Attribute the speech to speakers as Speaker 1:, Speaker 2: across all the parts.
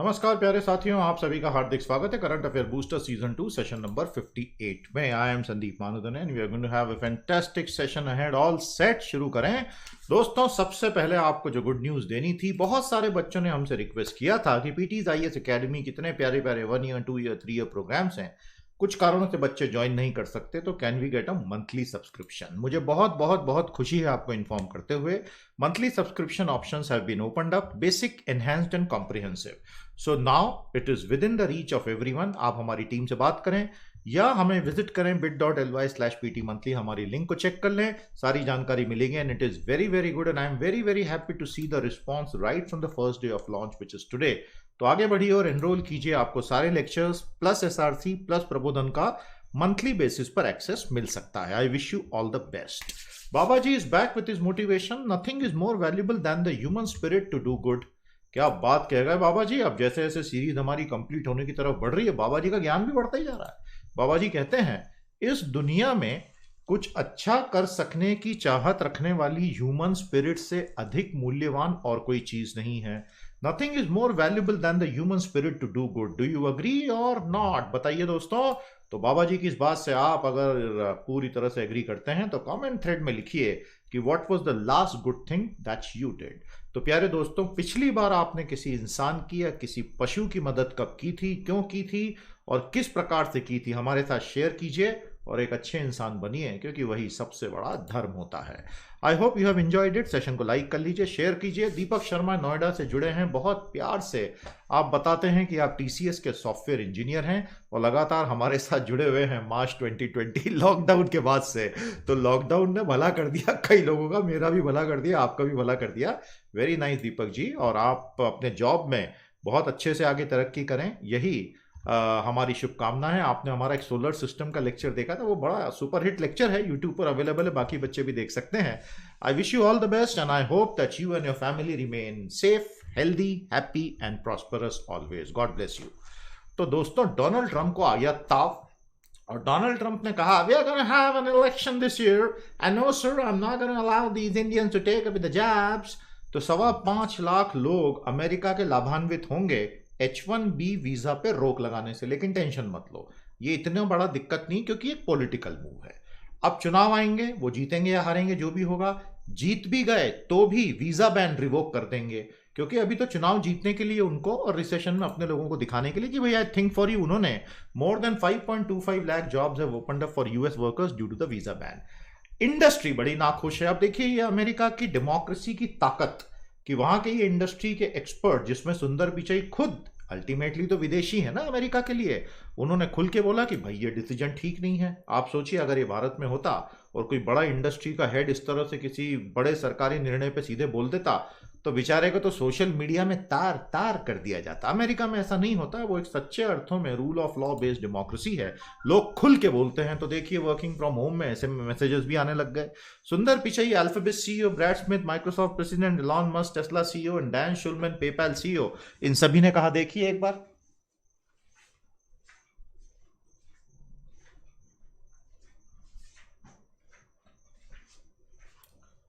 Speaker 1: नमस्कार प्यारे साथियों, आप सभी का हार्दिक स्वागत है current affair booster season 2 session number 58 में। I am Sandeep Manudan and we are going to have a fantastic session ahead. All set, शुरू करें। दोस्तों, सबसे पहले आपको जो गुड न्यूज देनी थी, बहुत सारे बच्चों ने हमसे रिक्वेस्ट किया था कि पीटीज आईएएस एकेडमी कितने प्यारे प्यारे 1 ईयर 2 ईयर 3 ईयर प्रोग्राम्स हैं, कुछ कारणों से बच्चे ज्वाइन नहीं कर सकते, तो can we get a monthly subscription. मुझे बहुत बहुत बहुत खुशी है आपको इन्फॉर्म करते हुए, monthly subscription options have been opened up, basic, enhanced and comprehensive. So now it is with in the reach of everyone. आप हमारी टीम से बात करें या हमें विजिट करें bit.ly/pt monthly, हमारी लिंक को चेक कर लें, सारी जानकारी मिलेगी। And it is very very good and I am very very happy to see the response right from the first day of launch which is today. तो आगे बढ़िए और एनरोल कीजिए, आपको सारे लेक्चर्स प्लस एसआरसी प्लस प्रबोधन का monthly basis पर एक्सेस मिल सकता है। I wish you all the best. Baba ji is back with his motivation, nothing is more valuable than the human spirit to do good. क्या बात कह गए बाबा जी। अब जैसे जैसे सीरीज हमारी कंप्लीट होने की तरफ बढ़ रही है, बाबा जी का ज्ञान भी बढ़ता ही जा रहा है। बाबा जी कहते हैं, इस दुनिया में कुछ अच्छा कर सकने की चाहत रखने वाली ह्यूमन स्पिरिट से अधिक मूल्यवान और कोई चीज नहीं है। Nothing is more valuable than the human spirit to do good. Do you agree और नॉट? बताइए दोस्तों। तो बाबा जी की इस बात से आप अगर पूरी तरह से एग्री करते हैं तो कमेंट थ्रेड में लिखिए कि what was the last good thing that you did. तो प्यारे दोस्तों, पिछली बार आपने किसी इंसान की या किसी पशु की मदद कब की थी, क्यों की थी और किस प्रकार से की थी, हमारे साथ शेयर कीजिए और एक अच्छे इंसान बनिए, क्योंकि वही सबसे बड़ा धर्म होता है। I hope you have enjoyed it. Session को लाइक कर लीजिए, शेयर कीजिए। दीपक शर्मा नोएडा से जुड़े हैं, बहुत प्यार से आप बताते हैं कि आप टीसीएस के सॉफ्टवेयर इंजीनियर हैं और लगातार हमारे साथ जुड़े हुए हैं मार्च 2020 लॉकडाउन के बाद से। तो लॉकडाउन ने भला कर दिया कई लोगों का, मेरा भी भला कर दिया, आपका भी भला कर दिया। वेरी नाइस दीपक जी, और आप अपने जॉब में बहुत अच्छे से आगे तरक्की करें, यही हमारी शुभकामना है। आपने हमारा एक सोलर सिस्टम का लेक्चर देखा था, वो बड़ा सुपर हिट लेक्चर है, यूट्यूब पर अवेलेबल है, बाकी बच्चे भी देख सकते हैं। आई wish you all the best and I hope that you and your family remain safe, healthy, happy and prosperous always. God bless you. तो दोस्तों, डोनाल्ड ट्रंप को आ गया ताव और डोनाल्ड ट्रंप ने कहा, we are going to have an election this year and no sir, I'm not going to allow these Indians to take up the jobs। तो 5.25 लाख लोग अमेरिका के लाभान्वित होंगे H1B वीजा पे रोक लगाने से। लेकिन टेंशन मत लो, ये इतना बड़ा दिक्कत नहीं, क्योंकि एक पॉलिटिकल मूव है। अब चुनाव आएंगे, वो जीतेंगे या हारेंगे जो भी होगा, जीत भी गए तो भी वीजा बैन रिवोक कर देंगे, क्योंकि अभी तो चुनाव जीतने के लिए उनको और रिसेशन में अपने लोगों को दिखाने के लिए कि भाई आई थिंक फॉर यू, उन्होंने more than 5.25 lakh jobs have opened up for US workers due to the visa ban. Industry बड़ी नाखुश है। अब देखिए, ये अमेरिका की डेमोक्रेसी की ताकत कि वहां के ये इंडस्ट्री के एक्सपर्ट, जिसमें सुंदर पिचाई खुद अल्टीमेटली तो विदेशी है ना अमेरिका के लिए, उन्होंने खुल के बोला कि भाई ये डिसीजन ठीक नहीं है। आप सोचिए, अगर ये भारत में होता और कोई बड़ा इंडस्ट्री का हेड इस तरह से किसी बड़े सरकारी निर्णय पे सीधे बोल देता, तो बेचारे को तो सोशल मीडिया में तार तार कर दिया जाता। अमेरिका में ऐसा नहीं होता, वो एक सच्चे अर्थों में rule of law based democracy है, लोग खुल के बोलते हैं। तो देखिए, वर्किंग फ्रॉम होम में ऐसे मैसेजेस भी आने लग गए। Sundar Pichai Alphabet CEO, Brad Smith Microsoft president, Elon Musk Tesla CEO and Dan Schulman PayPal CEO, इन सभी ने कहा, देखिए एक बार,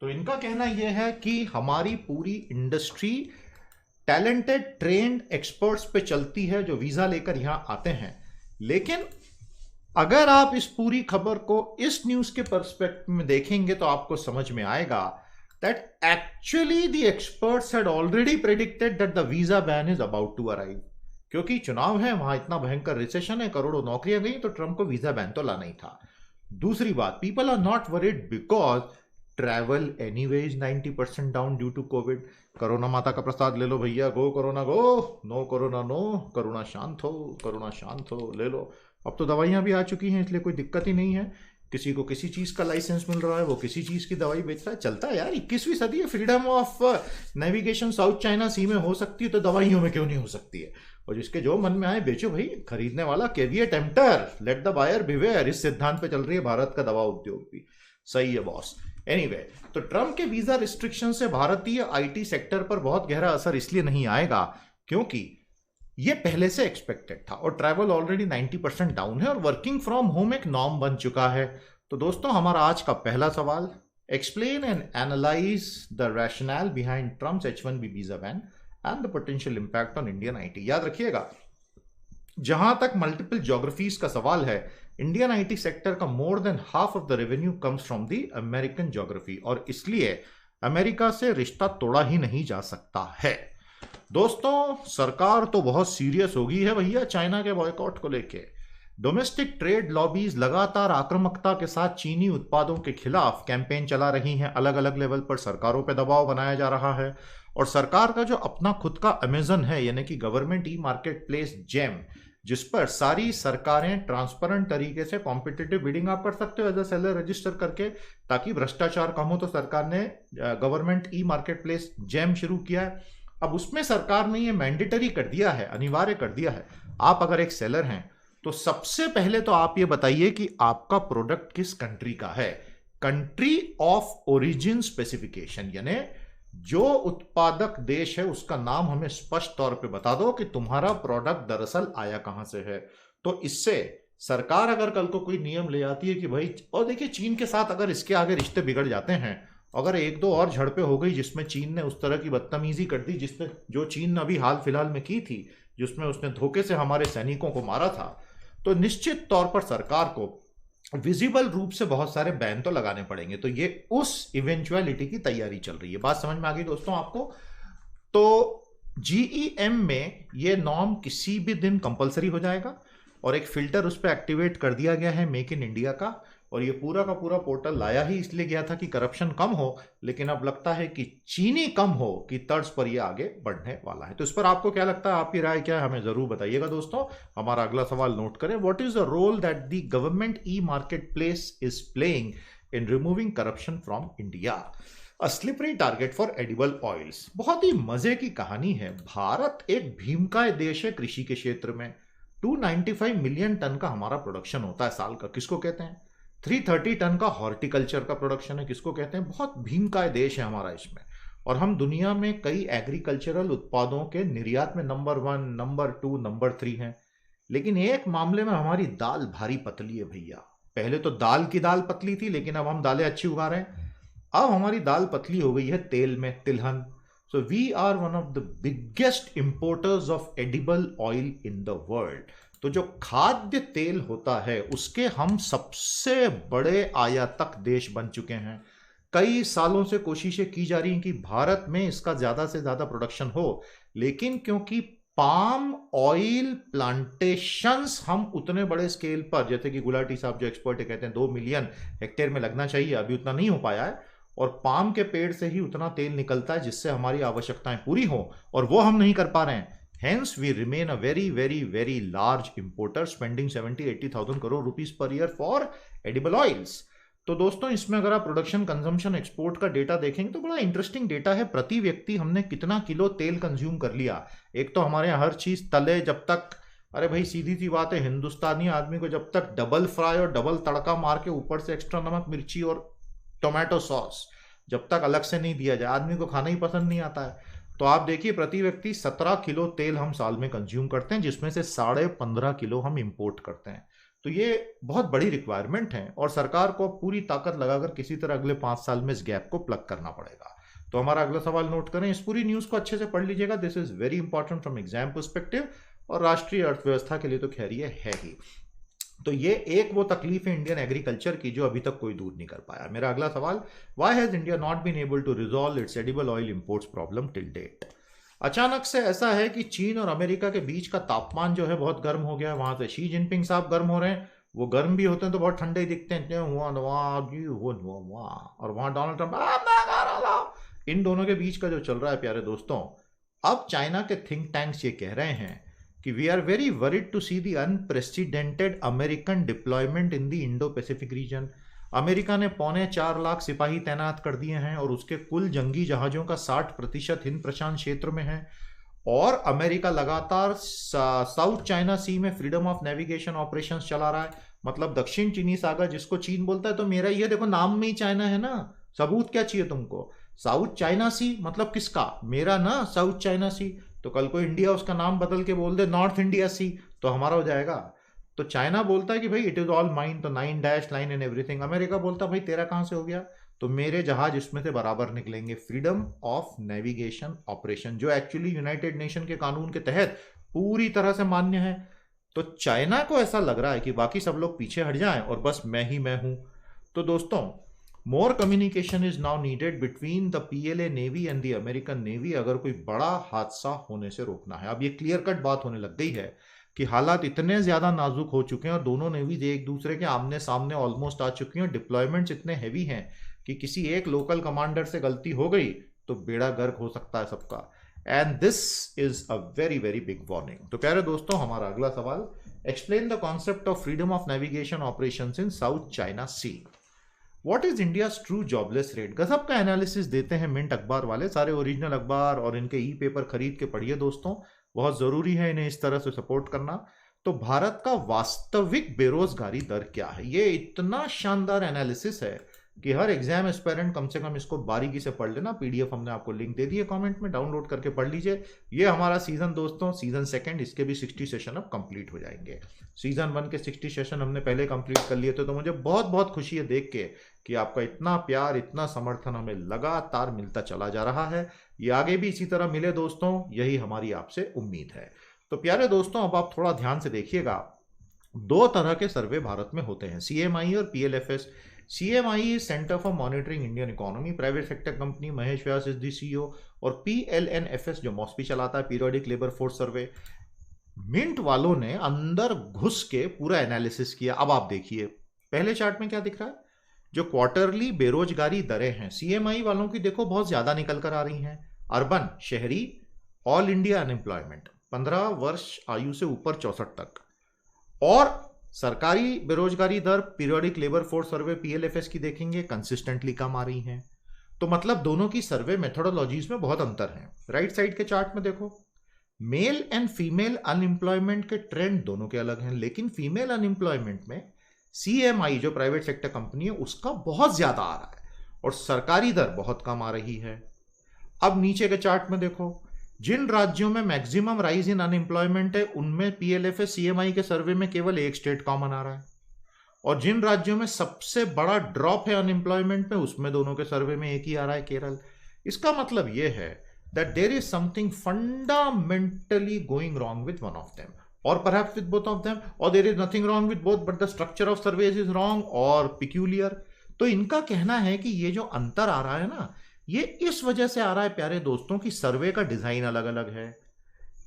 Speaker 1: तो इनका कहना यह है कि हमारी पूरी इंडस्ट्री टैलेंटेड ट्रेंड एक्सपर्ट्स पे चलती है जो वीजा लेकर यहां आते हैं। लेकिन अगर आप इस पूरी खबर को इस न्यूज के पर्सपेक्टिव में देखेंगे तो आपको समझ में आएगा that actually the experts had already predicted that the visa ban is about to arrive. क्योंकि चुनाव है, वहां इतना भयंकर रिसेशन है, करोड़ों नौकरियां गई, तो ट्रंप को वीजा बैन तो लाना ही था। दूसरी बात, people are not worried because travel anyways 90% down due to Covid. Corona माता का प्रसाद ले लो भैया, go corona go, no corona no, corona शांत हो, कोरोना शांत हो, ले लो। अब तो दवाइयां भी आ चुकी हैं, इसलिए कोई दिक्कत ही नहीं है। किसी को किसी चीज का लाइसेंस मिल रहा है, वो किसी चीज की दवाई बेच रहा है, चलता है यार। 21वीं सदी है, freedom of navigation South China Sea में हो सकती है, तो दवाइयों में क्यों नहीं हो सकती है? और जिसके जो मन में आए बेचो भाई, खरीदने वाला caveat emptor, let the buyer beware. इस सिद्धांत पे चल रही है भारत का दवा उद्योग भी। सही है बॉस। एनीवे, तो ट्रंप के वीजा रिस्ट्रिक्शन से भारतीय आईटी सेक्टर पर बहुत गहरा असर इसलिए नहीं आएगा क्योंकि ये पहले से एक्सपेक्टेड था और ट्रैवल ऑलरेडी 90% डाउन है और वर्किंग फ्रॉम होम एक नॉर्म बन चुका है। तो दोस्तों, हमारा आज का पहला सवाल, explain and analyse the rational behind Trump's H1B visa ban and the potential impact on Indian IT. याद रखिएगा, जहां तक मल्टीपल ज्योग्राफीज का सवाल है, इंडियन आईटी सेक्टर का more than half of the revenue comes from the American geography, और इसलिए अमेरिका से रिश्ता तोड़ा ही नहीं जा सकता है। दोस्तों, सरकार तो बहुत सीरियस हो गई है भैया चाइना के बॉयकॉट को लेके। डोमेस्टिक ट्रेड लॉबीज लगातार आक्रामकता के साथ चीनी उत्पादों के खिलाफ कैंपेन चला रही हैं। अलग अलग लेवल पर सरकारों पर दबाव बनाया जा रहा है, और सरकार का जो अपना खुद का अमेजन है, यानी कि government e market place GeM, जिस पर सारी सरकारें ट्रांसपेरेंट तरीके से कॉम्पिटिटिव बिडिंग आप कर सकते हो एज अ सेलर रजिस्टर करके, ताकि भ्रष्टाचार कम हो। तो सरकार ने government e market place GeM शुरू किया है। अब उसमें सरकार ने ये मैंडेटरी कर दिया है, अनिवार्य कर दिया है, आप अगर एक सेलर हैं तो सबसे पहले तो आप ये बताइए कि आपका प्रोडक्ट किस कंट्री का है। कंट्री ऑफ ओरिजिन स्पेसिफिकेशन, यानी जो उत्पादक देश है उसका नाम हमें स्पष्ट तौर पे बता दो कि तुम्हारा प्रोडक्ट दरअसल आया कहां से है। तो इससे सरकार अगर कल को कोई नियम ले आती है कि भाई, और देखिए चीन के साथ अगर इसके आगे रिश्ते बिगड़ जाते हैं, अगर एक दो और झड़पें हो गई जिसमें चीन ने उस तरह की बदतमीजी कर दी जिसने, जो चीन ने अभी हाल फिलहाल में की थी, जिसमें उसने धोखे से हमारे सैनिकों को मारा था, तो निश्चित तौर पर सरकार को विजिबल रूप से बहुत सारे बैन तो लगाने पड़ेंगे। तो ये उस इवेंचुअलिटी की तैयारी चल रही है। बात समझ में आ गई दोस्तों आपको? तो जीईएम में ये नॉर्म किसी भी दिन कंपलसरी हो जाएगा, और एक फिल्टर उस पर एक्टिवेट कर दिया गया है मेक इन इंडिया का, और ये पूरा का पूरा पोर्टल लाया ही इसलिए गया था कि करप्शन कम हो, लेकिन अब लगता है कि चीनी कम हो की तर्ज पर ये आगे बढ़ने वाला है। तो इस पर आपको क्या लगता है, आपकी राय क्या है, हमें जरूर बताइएगा दोस्तों। हमारा अगला सवाल नोट करें, what is the role that the government e market place is playing in removing corruption from India, a slippery target for edible oils. बहुत ही मजे की कहानी है। भारत एक भीमकाय देश है कृषि के क्षेत्र में। 295 मिलियन टन का हमारा प्रोडक्शन होता है साल का, किसको कहते हैं? 330 टन का हॉर्टिकल्चर का प्रोडक्शन है, किसको कहते हैं? बहुत भीमकाय देश है हमारा इसमें। और हम दुनिया में कई एग्रीकल्चरल उत्पादों के निर्यात में नंबर 1, नंबर 2, नंबर 3 हैं। लेकिन एक मामले में हमारी दाल भारी पतली है भैया। पहले तो दाल की दाल पतली थी, लेकिन अब हम दालें अच्छी उगा रहे हैं। अब हमारी दाल पतली हो गई है तेल में, तिलहन। So we are one of the biggest importers of edible oil in the world. तो जो खाद्य तेल होता है उसके हम सबसे बड़े आयातक देश बन चुके हैं। कई सालों से कोशिशें की जा रही हैं कि भारत में इसका ज्यादा से ज्यादा प्रोडक्शन हो, लेकिन क्योंकि पाम ऑयल प्लांटेशंस हम उतने बड़े स्केल पर, जैसे कि गुलाटी साहब जो एक्सपर्ट है कहते हैं 2 मिलियन हेक्टेयर में लगना चाहिए, अभी उतना नहीं हो पाया है। और पाम के पेड़ से ही उतना तेल निकलता है जिससे हमारी आवश्यकताएं पूरी हो, और वो हम नहीं कर पा रहे हैं। Hence, we remain a very, very, very large importer, spending 70-80,000 crore rupees per year for edible oils. तो दोस्तों, इसमें अगर आप प्रोडक्शन, कंजम्पशन, एक्सपोर्ट का डेटा देखेंगे तो बड़ा इंटरेस्टिंग डेटा है। प्रति व्यक्ति हमने कितना किलो तेल कंज्यूम कर लिया। एक तो हमारे यहाँ हर चीज तले, जब तक, अरे भाई सीधी सी बात है, हिंदुस्तानी आदमी को जब तक डबल फ्राई और डबल तड़का मार के ऊपर से एक्स्ट्रा नमक, मिर्ची और टोमेटो सॉस जब तक अलग से नहीं दिया जाए, आदमी को खाना ही पसंद नहीं आता है। तो आप देखिए, प्रति व्यक्ति 17 किलो तेल हम साल में कंज्यूम करते हैं, जिसमें से 15.5 किलो हम इंपोर्ट करते हैं। तो ये बहुत बड़ी रिक्वायरमेंट है, और सरकार को पूरी ताकत लगाकर किसी तरह अगले 5 साल में इस गैप को प्लग करना पड़ेगा। तो हमारा अगला सवाल नोट करें, इस पूरी न्यूज को अच्छे से पढ़ लीजिएगा। This is very important from exam perspective, और राष्ट्रीय अर्थव्यवस्था के लिए तो खैर ये है ही। तो ये एक वो तकलीफ है इंडियन एग्रीकल्चर की जो अभी तक कोई दूर नहीं कर पाया। मेरा अगला सवाल, why has India not been able to resolve its edible oil imports problem till date. अचानक से ऐसा है कि चीन और अमेरिका के बीच का तापमान जो है बहुत गर्म हो गया। वहां से शी जिनपिंग साहब गर्म हो रहे हैं, वो गर्म भी होते हैं तो बहुत ठंडे ही दिखते हैं, और वहां डोनाल्ड ट्रंप। इन दोनों के बीच का जो चल रहा है प्यारे दोस्तों, अब चाइना के थिंक टैंक्स ये कह रहे हैं कि we are very worried to see the unprecedented American deployment in the Indo Pacific region. America ने 4.25 लाख सिपाही तैनात कर दिए हैं, और उसके कुल जंगी जहाजों का 60% हिंद प्रशांत क्षेत्र में है। और अमेरिका लगातार साउथ चाइना सी में फ्रीडम ऑफ नेविगेशन ऑपरेशंस चला रहा है। मतलब दक्षिण चीनी सागर, जिसको चीन बोलता है, तो मेरा ये देखो नाम में ही चाइना है ना, सबूत क्या चाहिए तुमको? साउथ चाइना सी मतलब किसका? मेरा ना, साउथ चाइना सी। तो कल को इंडिया उसका नाम बदल के बोल दे नॉर्थ इंडिया सी, तो हमारा हो जाएगा। तो चाइना बोलता है कि भाई इट इज ऑल माइन, तो 9 dash line and everything. America बोलता है भाई तेरा कहां से हो गया? तो मेरे जहाज इसमें से बराबर निकलेंगे। फ्रीडम ऑफ नेविगेशन ऑपरेशन, जो एक्चुअली यूनाइटेड नेशन के कानून के तहत पूरी तरह से मान्य है। तो चाइना को ऐसा लग रहा है कि बाकी सब लोग पीछे हट जाएं और बस मैं ही मैं हूं। तो दोस्तों, more communication is now needed between the PLA navy and the American navy, अगर कोई बड़ा हादसा होने से रोकना है। अब ये क्लियर कट बात होने लग गई है कि हालात इतने ज्यादा नाजुक हो चुके हैं और दोनों नेवीज एक दूसरे के आमने सामने ऑलमोस्ट आ चुकी हैं। डिप्लॉयमेंट्स इतने हैवी हैं कि किसी एक लोकल कमांडर से गलती हो गई तो बेड़ा गर्क हो सकता है सबका। And this is a very very big warning. तो प्यारे दोस्तों, हमारा अगला सवाल, explain the concept of freedom of navigation operations in South China Sea. What is India's true jobless rate. गजब का एनालिसिस देते हैं मिंट अखबार वाले, सारे ओरिजिनल अखबार और इनके ई पेपर खरीद के पढ़िए दोस्तों, बहुत जरूरी है इन्हें इस तरह से सपोर्ट करना। तो भारत का वास्तविक बेरोजगारी दर क्या है, ये इतना शानदार एनालिसिस है कि हर एग्जाम एस्पायरेंट कम से कम इसको बारीकी से पढ़ लेना। पीडीएफ हमने आपको लिंक दे दी है कमेंट में, डाउनलोड करके पढ़ लीजिए। ये हमारा सीजन दोस्तों, सीजन सेकंड, इसके भी 60 सेशन अब कंप्लीट हो जाएंगे। सीजन 1 के 60 सेशन हमने पहले कंप्लीट कर लिए थे, तो मुझे बहुत बहुत खुशी है देख के कि आपका इतना प्यार, इतना समर्थन हमें लगातार मिलता चला जा रहा है। ये आगे भी इसी तरह मिले दोस्तों, यही हमारी आपसे उम्मीद है। तो प्यारे दोस्तों, अब आप थोड़ा ध्यान से देखिएगा। 2 तरह के सर्वे भारत में होते हैं, सीएमआई और PLFS. CMI centre for monitoring Indian economy, private sector company, Mahesh Vyas is the CEO. और पीएलएनएफएस जो मॉस्पी चलाता है, periodic labour force survey. Mint वालों ने अंदर घुस के पूरा एनालिसिस किया। अब आप देखिए पहले चार्ट में क्या दिख रहा है, जो क्वार्टरली बेरोजगारी दरें हैं सीएमआई वालों की, देखो बहुत ज्यादा निकल कर आ रही हैं। अर्बन, शहरी, ऑल इंडिया अनएम्प्लॉयमेंट 15 वर्ष आयु से ऊपर 64 तक, और सरकारी बेरोजगारी दर periodic labour force survey PLFS की देखेंगे कंसिस्टेंटली कम आ रही हैं। तो मतलब दोनों की सर्वे मेथोडोलॉजीज में बहुत अंतर है। राइट साइड के चार्ट में देखो, मेल एंड फीमेल अनएम्प्लॉयमेंट के ट्रेंड दोनों के अलग हैं, लेकिन फीमेल अनएम्प्लॉयमेंट में सीएमआई जो प्राइवेट सेक्टर कंपनी है उसका बहुत ज्यादा आ रहा है और सरकारी दर बहुत कम आ रही है। अब नीचे के चार्ट में देखो, जिन राज्यों में मैक्सिमम राइज इन अनएम्प्लॉयमेंट है उनमें पीएलएफएस सीएमआई के सर्वे में केवल एक स्टेट कॉमन आ रहा है, और जिन राज्यों में सबसे बड़ा ड्रॉप है अनएम्प्लॉयमेंट में उसमें दोनों के सर्वे में एक ही आ रहा है, केरल। इसका मतलब यह है that there is something fundamentally going wrong with one of them, or perhaps with both of them, or there is nothing wrong with both but the structure of surveys is wrong or peculiar। तो इनका कहना है कि ये जो अंतर आ रहा है ना, ये इस वजह से आ रहा है प्यारे दोस्तों कि सर्वे का डिजाइन अलग अलग है।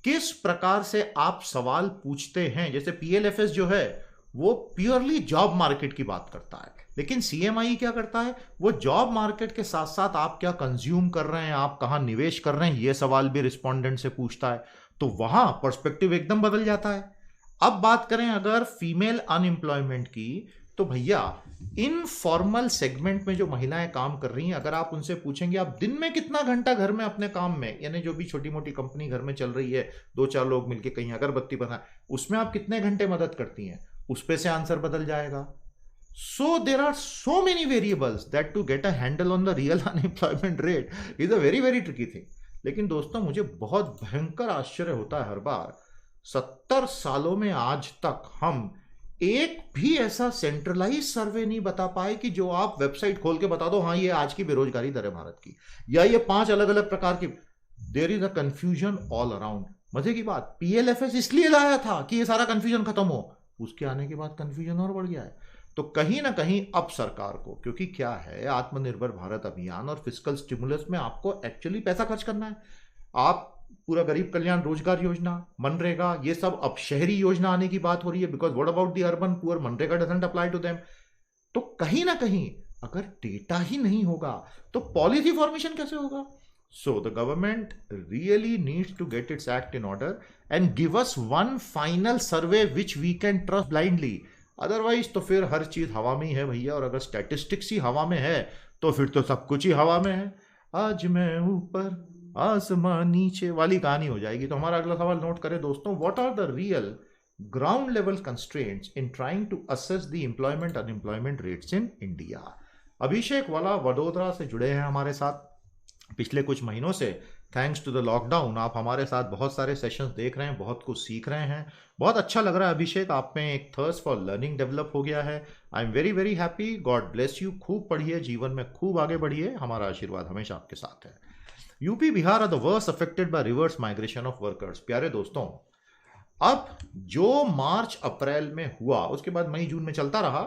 Speaker 1: किस प्रकार से आप सवाल पूछते हैं, जैसे पीएलएफएस जो है वो प्योरली जॉब मार्केट की बात करता है, लेकिन सीएमआई क्या करता है, वो जॉब मार्केट के साथ साथ आप क्या कंज्यूम कर रहे हैं, आप कहां निवेश कर रहे हैं, ये सवाल भी रिस्पोंडेंट से पूछता है। तो वहां पर्सपेक्टिव एकदम बदल जाता है। अब बात करें अगर फीमेल अनएम्प्लॉयमेंट की, तो भैया इनफॉर्मल सेगमेंट में जो महिलाएं काम कर रही हैं, अगर आप उनसे पूछेंगे आप दिन में कितना घंटा घर में अपने काम में, यानी जो भी छोटी मोटी कंपनी घर में चल रही है, 2-4 लोग मिलकर कहीं अगरबत्ती बना, उसमें आप कितने घंटे मदद करती हैं, उस पे से आंसर बदल जाएगा। So there are so many variables that to get a handle on the real unemployment rate is a very very tricky thing। लेकिन दोस्तों मुझे बहुत भयंकर आश्चर्य होता है हर बार, 70 सालों में आज तक हम एक भी ऐसा सेंट्रलाइज सर्वे नहीं बता पाए कि जो आप वेबसाइट खोल के बता दो हाँ ये आज की बेरोजगारी दर है भारत की, या ये 5 अलग अलग प्रकार की। There is a confusion all around. मजे की बात, पीएलएफएस इसलिए लाया था कि ये सारा कंफ्यूजन खत्म हो, उसके आने के बाद कंफ्यूजन और बढ़ गया है। तो कहीं ना कहीं अब सरकार को, क्योंकि क्या है आत्मनिर्भर भारत अभियान और फिस्कल स्टिमुलस में आपको एक्चुअली पैसा खर्च करना है। आप पूरा गरीब कल्याण रोजगार योजना, मनरेगा, ये सब अब शहरी योजना आने की बात हो रही है, because what about the urban poor, मनरेगा डजंट अप्लाई टू देम। तो कहीं ना कहीं अगर डेटा ही नहीं होगा तो पॉलिसी फॉर्मेशन कैसे होगा। So the government really needs to get its act in order and give us one final survey which we can trust blindly. Otherwise तो फिर हर चीज हवा में ही है भैया, और अगर स्टैटिस्टिक्स ही हवा में है तो फिर तो सब कुछ ही हवा में है। आज मैं ऊपर आसमां नीचे वाली कहानी हो जाएगी। तो हमारा अगला सवाल नोट करें दोस्तों, what are the real ground level constraints in trying to assess the employment unemployment rates in India. Abhishek वाला वडोदरा से जुड़े हैं हमारे साथ पिछले कुछ महीनों से, थैंक्स टू द लॉकडाउन आप हमारे साथ बहुत सारे सेशंस देख रहे हैं, बहुत कुछ सीख रहे हैं। बहुत अच्छा लग रहा है अभिषेक, आप में एक थर्स्ट फॉर लर्निंग डेवलप हो गया है। आई am very very happy. God bless you. खूब पढ़िए, जीवन में खूब आगे बढ़िए, हमारा आशीर्वाद हमेशा आपके साथ है। UP Bihar are the worst affected by reverse migration of workers. प्यारे दोस्तों, अब जो मार्च अप्रैल में हुआ उसके बाद मई जून में चलता रहा,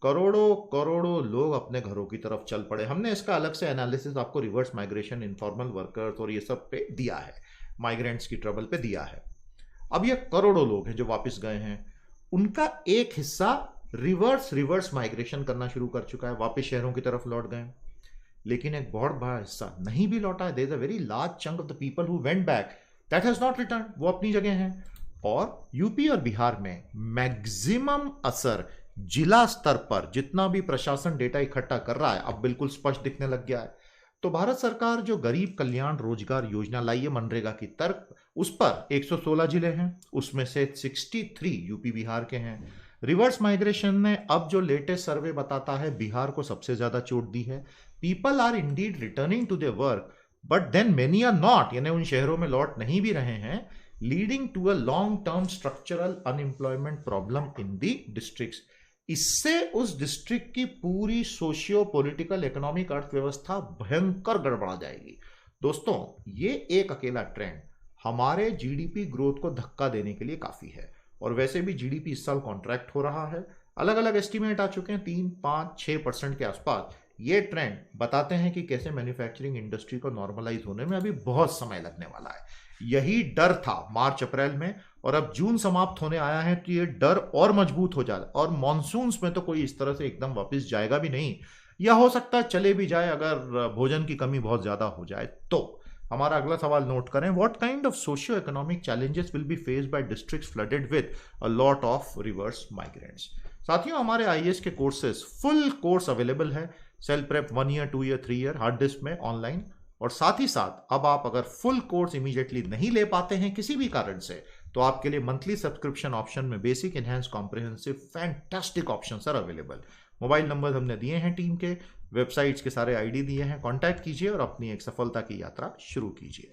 Speaker 1: करोड़ों करोड़ों लोग अपने घरों की तरफ चल पड़े। हमने इसका अलग से एनालिसिस आपको रिवर्स माइग्रेशन, इनफॉर्मल वर्कर्स और ये सब पे दिया है, माइग्रेंट्स की ट्रबल पे दिया है। अब ये करोड़ों लोग हैं जो वापस गए हैं, उनका एक हिस्सा रिवर्स माइग्रेशन करना शुरू कर चुका है, वापस शहरों की तरफ लौट गए। लेकिन एक बहुत बड़ा हिस्सा नहीं भी लौटा है। There is a very large chunk of the people who went back that has not return, वो अपनी जगह हैं। और यूपी और बिहार में मैक्सिमम असर जिला स्तर पर जितना भी प्रशासन डेटा इकट्ठा कर रहा है अब बिल्कुल स्पष्ट दिखने लग गया है। तो भारत सरकार जो गरीब कल्याण रोजगार योजना लाई है मनरेगा की तर्क, उस पर 116 जिले हैं, उसमें से 63 यूपी बिहार के हैं। रिवर्स माइग्रेशन ने अब जो लेटेस्ट सर्वे बताता है बिहार को सबसे ज्यादा चोट दी है। People are indeed returning to their work but then many are not, यानी उन शहरों में लौट नहीं भी रहे हैं, leading to a long term structural unemployment problem in the districts. इससे उस डिस्ट्रिक्ट की पूरी सोशियो पॉलिटिकल इकोनॉमिक अर्थव्यवस्था भयंकर गड़बड़ा जाएगी। दोस्तों, ये एक अकेला ट्रेंड हमारे जीडीपी ग्रोथ को धक्का देने के लिए काफी है। और वैसे भी जीडीपी इस साल कॉन्ट्रैक्ट हो रहा है, अलग अलग एस्टिमेट आ चुके हैं 3, 5, 6% के आसपास। ये ट्रेंड बताते हैं कि कैसे मैन्युफैक्चरिंग इंडस्ट्री को नॉर्मलाइज होने में अभी बहुत समय लगने वाला है। यही डर था मार्च अप्रैल में, और अब जून समाप्त होने आया है तो ये डर और मजबूत हो जाए। और मॉनसून्स में तो कोई इस तरह से एकदम वापस जाएगा भी नहीं, या हो सकता है चले भी जाए अगर भोजन की कमी बहुत ज्यादा हो जाए तो। हमारा अगला सवाल नोट करें, what kind of socio economic challenges will be faced by districts flooded with a lot of reverse migrants. साथियों, हमारे आईएएस के कोर्सेज फुल कोर्स अवेलेबल है, self prep 1 year 2 year 3 year hard disk में ऑनलाइन। और साथ ही साथ अब आप अगर फुल कोर्स इमीडिएटली नहीं ले पाते हैं किसी भी कारण से, तो आपके लिए मंथली सब्सक्रिप्शन ऑप्शन में basic, enhance, comprehensive fantastic option sir available. Mobile number हमने दिए हैं टीम के, वेबसाइट्स के सारे आईडी दिए हैं, कांटेक्ट कीजिए और अपनी एक सफलता की यात्रा शुरू कीजिए।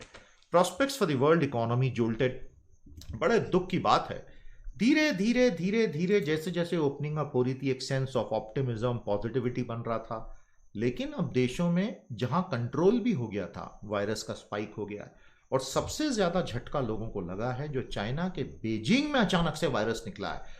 Speaker 1: Prospects for the world economy jolted, बड़े दुख की बात है, धीरे धीरे धीरे धीरे जैसे जैसे ओपनिंग अप हो रही थी एक सेंस ऑफ ऑप्टिमिज्म, पॉजिटिविटी बन रहा था। लेकिन अब देशों में जहां कंट्रोल भी हो गया था, वायरस का स्पाइक हो गया है। और सबसे ज्यादा झटका लोगों को लगा है जो चाइना के बीजिंग में अचानक से वायरस निकला है।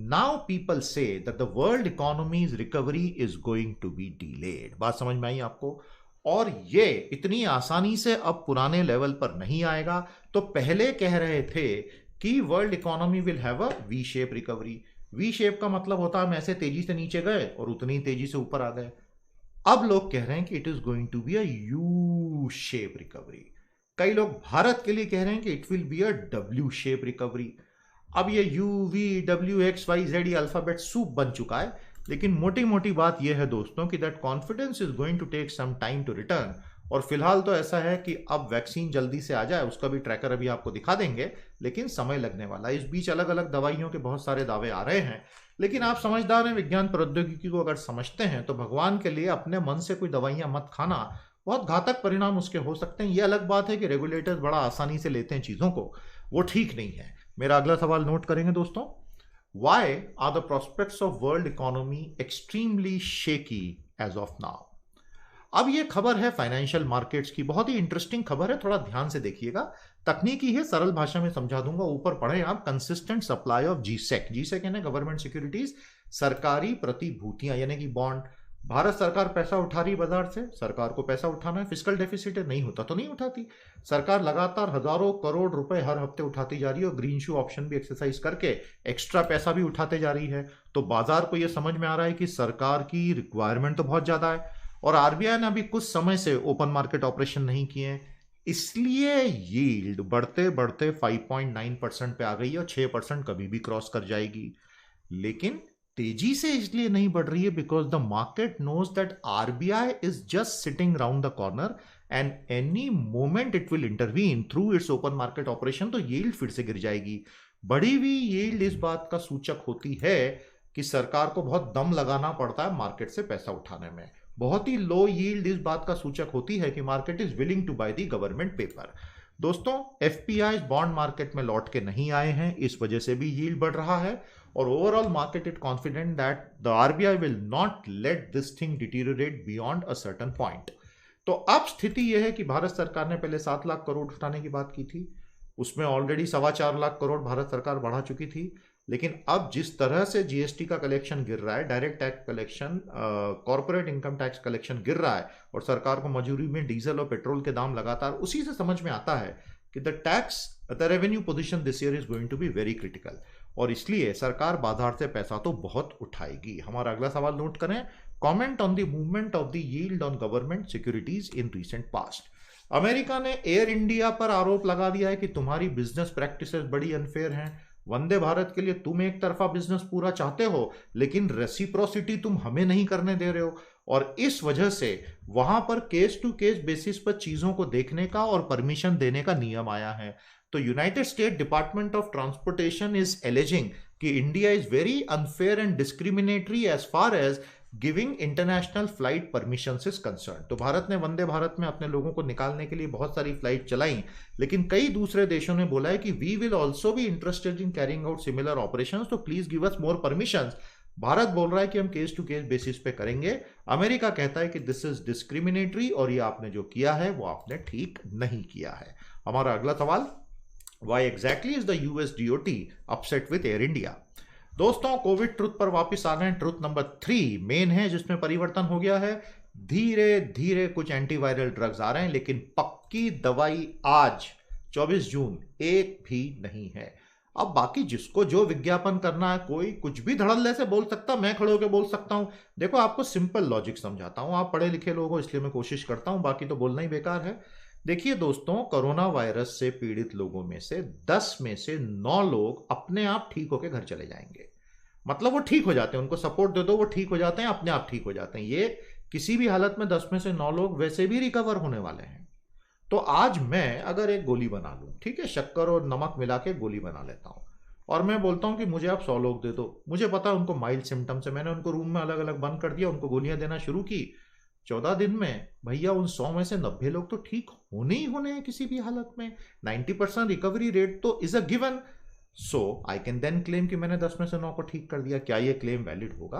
Speaker 1: Now people say that the world economy's recovery is going to be delayed. बात समझ में आई आपको? और ये इतनी आसानी से अब पुराने लेवल पर नहीं आएगा। तो पहले कह रहे थे कि world economy will have a V shape recovery. V shape का मतलब होता है हम ऐसे तेजी से नीचे गए और उतनी तेजी से ऊपर आ गए। अब लोग कह रहे हैं कि it is going to be a U shape recovery. कई लोग भारत के लिए कह रहे हैं कि it will be a W shape recovery. अब ये U V W X Y Z ये अल्फाबेट सूप बन चुका है। लेकिन मोटी मोटी बात यह है दोस्तों कि that confidence is going to take some time to return. और फिलहाल तो ऐसा है कि अब वैक्सीन जल्दी से आ जाए, उसका भी ट्रैकर अभी आपको दिखा देंगे, लेकिन समय लगने वाला है। इस बीच अलग अलग दवाइयों के बहुत सारे दावे आ रहे हैं। लेकिन आप समझदार हैं, विज्ञान प्रौद्योगिकी को अगर समझते हैं तो भगवान के लिए अपने मन से कोई दवाइयां मत खाना, बहुत घातक परिणाम उसके हो सकते हैं। ये अलग बात है कि रेगुलेटर्स बड़ा आसानी से लेते हैं चीजों को, वो ठीक नहीं है। मेरा अगला सवाल नोट करेंगे दोस्तों, why are the prospects of world economy extremely shaky as of now. अब ये खबर है फाइनेंशियल मार्केट्स की, बहुत ही इंटरेस्टिंग खबर है, थोड़ा ध्यान से देखिएगा। तकनीकी है, सरल भाषा में समझा दूंगा, ऊपर पढ़े आप। Consistent supply of G-sec, G-sec यानी गवर्नमेंट सिक्योरिटीज, सरकारी प्रतिभूतियां यानी कि बॉन्ड। भारत सरकार पैसा उठा रही बाजार से, सरकार को पैसा उठाना है, फिस्कल डेफिसिट नहीं होता तो नहीं उठाती। सरकार लगातार हजारों करोड़ रुपए हर हफ्ते उठाती जा रही है और ग्रीन शू ऑप्शन भी एक्सरसाइज करके एक्स्ट्रा पैसा भी उठाते जा रही है। तो बाजार को यह समझ में आ रहा है कि सरकार की रिक्वायरमेंट तो बहुत ज्यादा है और आरबीआई ने अभी कुछ समय से ओपन मार्केट ऑपरेशन नहीं किए हैं, इसलिए यील्ड बढ़ते बढ़ते 5.9% पे आ गई है और 6% कभी भी क्रॉस कर जाएगी। लेकिन तेजी से इसलिए नहीं बढ़ रही है because the market knows that RBI is just sitting round the corner and any moment it will intervene through its open market operation, तो यील्ड फिर से गिर जाएगी। बढ़ी हुई यील्ड इस बात का सूचक होती है कि सरकार को बहुत दम लगाना पड़ता है मार्केट से पैसा उठाने में। बहुत ही लो यील्ड इस बात का सूचक होती है कि market is willing to buy the government paper. दोस्तों, एफपीआई बॉन्ड मार्केट में लौट के नहीं आए हैं, इस वजह से भी यील्ड बढ़ रहा है और overall market is confident that the RBI will not let this thing deteriorate beyond a certain point. तो अब स्थिति यह है कि भारत सरकार ने पहले 7 लाख करोड़ उठाने की बात की थी, उसमें ऑलरेडी 4.25 लाख करोड़ भारत सरकार बढ़ा चुकी थी। लेकिन अब जिस तरह से जीएसटी का कलेक्शन गिर रहा है, direct tax collection, corporate income tax collection गिर रहा है और सरकार को मजबूरी में डीजल और पेट्रोल के दाम लगातार, उसी से समझ में आता है कि the revenue position this year is going to be very critical और इसलिए सरकार बाजार से पैसा तो बहुत उठाएगी। हमारा अगला सवाल नोट करें, comment on the movement of the yield on government securities in recent past. America ने एयर इंडिया पर आरोप लगा दिया है कि तुम्हारी बिजनेस प्रैक्टिसेस बड़ी अनफेयर हैं। वंदे भारत के लिए तुम एक तरफा बिजनेस पूरा चाहते हो लेकिन रेसिप्रोसिटी तुम हमें नहीं करने दे रहे हो और इस वजह से वहां पर केस टू केस बेसिस पर चीजों को देखने का और परमिशन देने का नियम आया है। तो United State Department of Transportation is alleging कि India is very unfair and discriminatory as far as giving international flight permission is concern. तो भारत ने वंदे भारत में अपने लोगों को निकालने के लिए बहुत सारी फ्लाइट चलाई, लेकिन कई दूसरे देशों ने बोला है कि we will also be interested in carrying out similar operations, तो please give us more permissions. Bharat बोल रहा है कि हम केस टू केस बेसिस पे करेंगे। अमेरिका कहता है कि दिस इज डिस्क्रिमिनेटरी और ये आपने जो किया है वो आपने ठीक नहीं किया है। हमारा अगला सवाल, why exactly is the US DOT upset with air India. दोस्तों, कोविड ट्रुथ पर वापस आ गए। ट्रुथ नंबर 3 मेन है जिसमें परिवर्तन हो गया है। धीरे धीरे कुछ एंटीवायरल ड्रग्स आ रहे हैं लेकिन पक्की दवाई आज 24 जून एक भी नहीं है। अब बाकी जिसको जो विज्ञापन करना है, कोई कुछ भी धड़ल्ले से बोल सकता, मैं खड़े होकर बोल सकता हूं। देखो, आपको सिंपल लॉजिक समझाता हूं, आप पढ़े लिखे लोग हो इसलिए मैं कोशिश करता हूं, बाकी तो बोलना ही बेकार है। देखिए दोस्तों, कोरोना वायरस से पीड़ित लोगों में से 10 में से 9 लोग अपने आप ठीक होकर घर चले जाएंगे। मतलब वो ठीक हो जाते हैं, उनको सपोर्ट दे दो वो ठीक हो जाते हैं, अपने आप ठीक हो जाते हैं। ये किसी भी हालत में 10 में से 9 लोग वैसे भी रिकवर होने वाले हैं। तो आज मैं अगर एक गोली बना लूं, ठीक है, शक्कर और नमक मिला के गोली बना लेता हूं और मैं बोलता हूं कि मुझे आप 100 लोग दे दो, मुझे पता है उनको माइल्ड सिम्टम्स है, मैंने उनको रूम में अलग अलग बंद कर दिया, उनको गोलियां देना शुरू की। 14 दिन में भैया उन 100 में से 90 लोग तो ठीक होने ही होने हैं किसी भी हालत में। 90% रिकवरी रेट तो is a given. So I can then claim कि मैंने 10 में से 9 को ठीक कर दिया। क्या ये क्लेम वैलिड होगा?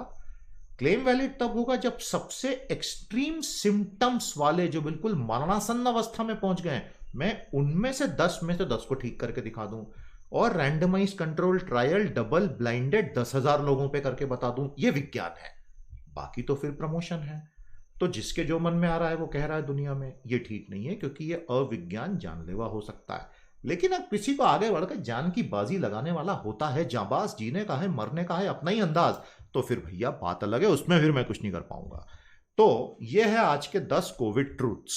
Speaker 1: क्लेम वैलिड तब होगा जब सबसे एक्सट्रीम सिम्टम्स वाले जो बिल्कुल मरणासन्न अवस्था में पहुंच गए, मैं उनमें से 10 को ठीक करके दिखा दूं और randomise control trial double blinded 10,000 लोगों पे करके बता दूं ये विज्ञान है। बाकी तो फिर प्रमोशन है। तो जिसके जो मन में आ रहा है वो कह रहा है दुनिया में, ये ठीक नहीं है क्योंकि ये अविज्ञान जानलेवा हो सकता है। लेकिन अब किसी को आगे बढ़कर जान की बाजी लगाने वाला होता है, जाबाज, जीने का है मरने का है अपना ही अंदाज, तो फिर भैया बात अलग है, उसमें फिर मैं कुछ नहीं कर पाऊंगा। तो ये है आज के 10 Covid truths.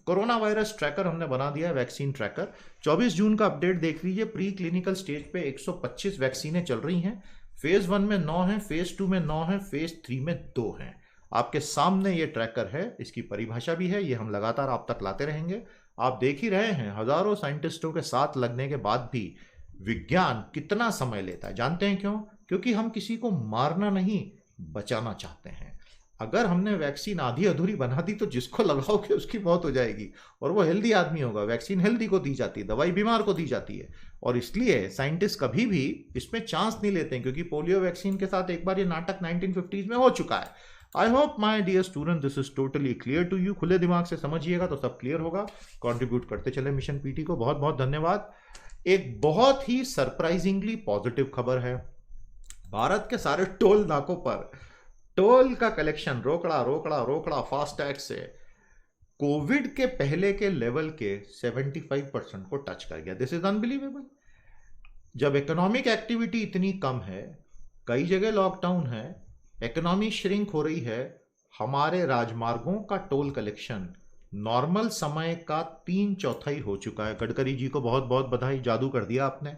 Speaker 1: Corona virus tracker हमने बना दिया है, वैक्सीन ट्रैकर। 24 जून का अपडेट देख लीजिए। प्री क्लिनिकल स्टेज पे 125 वैक्सीनें चल रही हैं। फेज 1 में 9 है, फेज 2 में 9 है, फेज 3 में 2 हैं। आपके सामने ये ट्रैकर है, इसकी परिभाषा भी है, ये हम लगातार आप तक लाते रहेंगे। आप देख ही रहे हैं हजारों साइंटिस्टों के साथ लगने के बाद भी विज्ञान कितना समय लेता है। जानते हैं क्यों? क्योंकि हम किसी को मारना नहीं, बचाना चाहते हैं। अगर हमने वैक्सीन आधी अधूरी बना दी तो जिसको लगाओगे उसकी मौत हो जाएगी और वो हेल्दी आदमी होगा। वैक्सीन हेल्दी को दी जाती है, दवाई बीमार को दी जाती है और इसलिए साइंटिस्ट कभी भी इसमें चांस नहीं लेते हैं, क्योंकि पोलियो वैक्सीन के साथ एक बार ये नाटक 1950s में हो चुका है। I hope my dear student this is totally clear to you. खुले दिमाग से समझिएगा तो सब क्लियर होगा। कंट्रीब्यूट करते चले मिशन पीटी को। बहुत बहुत धन्यवाद। एक बहुत ही सरप्राइजिंगली पॉजिटिव खबर है। भारत के सारे टोल नाकों पर टोल का कलेक्शन रोकड़ा रोकड़ा रोकड़ा फास्टैग से कोविड के पहले के लेवल के 75% को टच कर गया। This is unbelievable. जब इकोनॉमिक एक्टिविटी इतनी कम है, कई जगह लॉकडाउन है, इकोनॉमी श्रिंक हो रही है, हमारे राजमार्गों का टोल कलेक्शन नॉर्मल समय का 3/4 हो चुका है। गडकरी जी को बहुत बहुत बधाई, जादू कर दिया आपने।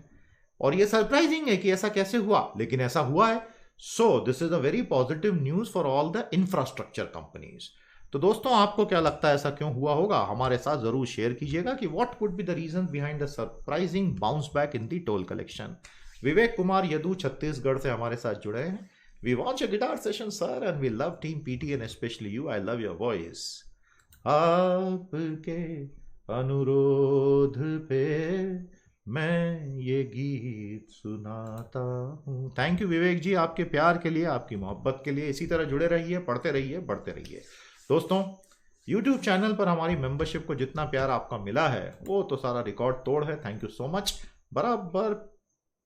Speaker 1: और ये सरप्राइजिंग है कि ऐसा कैसे हुआ, लेकिन ऐसा हुआ है। So this is a very positive news for all the infrastructure companies. तो दोस्तों, आपको क्या लगता है ऐसा क्यों हुआ होगा? हमारे साथ जरूर शेयर कीजिएगा कि what could be the reason behind the surprising bounce back in the toll collection. Vivek Kumar Yadu Chhattisgarh से हमारे साथ जुड़े हैं। We want a guitar session sir and we love team PT and specially you, I love your voice. आपके अनुरोध पे मैं ये गीत सुनाता हूँ। थैंक यू विवेक जी, आपके प्यार के लिए, आपकी मोहब्बत के लिए। इसी तरह जुड़े रहिए, पढ़ते रहिए, बढ़ते रहिए। दोस्तों, YouTube चैनल पर हमारी मेंबरशिप को जितना प्यार आपका मिला है वो तो सारा रिकॉर्ड तोड़ है। Thank you so much. बराबर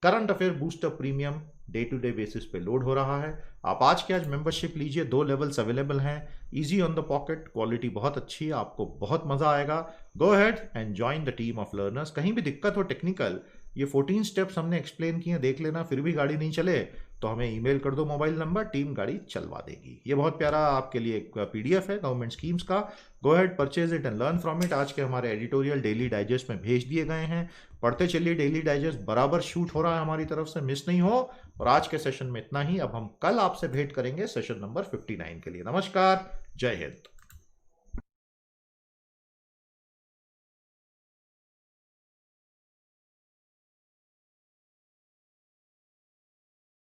Speaker 1: current affair booster premium day to day basis पे लोड हो रहा है। आप आज के आज मेंबरशिप लीजिए, 2 लेवल्स अवेलेबल हैं, easy on the pocket, quality बहुत अच्छी है, आपको बहुत मजा आएगा। Go ahead and join the team of learners. कहीं भी दिक्कत हो टेक्निकल, ये 14 स्टेप्स हमने एक्सप्लेन किए, देख लेना। फिर भी गाड़ी नहीं चले तो हमें ईमेल कर दो मोबाइल नंबर, टीम गाड़ी चलवा देगी। ये बहुत प्यारा आपके लिए एक पीडीएफ है गवर्नमेंट स्कीम्स का। Go ahead, purchase it and learn from it. आज के हमारे एडिटोरियल डेली डाइजेस्ट में भेज दिए गए हैं, पढ़ते चलिए। डेली डाइजेस्ट बराबर शूट हो रहा है हमारी तरफ से, मिस नहीं हो। और आज के सेशन में इतना ही। अब हम कल आपसे भेंट करेंगे सेशन नंबर 59 के लिए। नमस्कार, जय हिंद।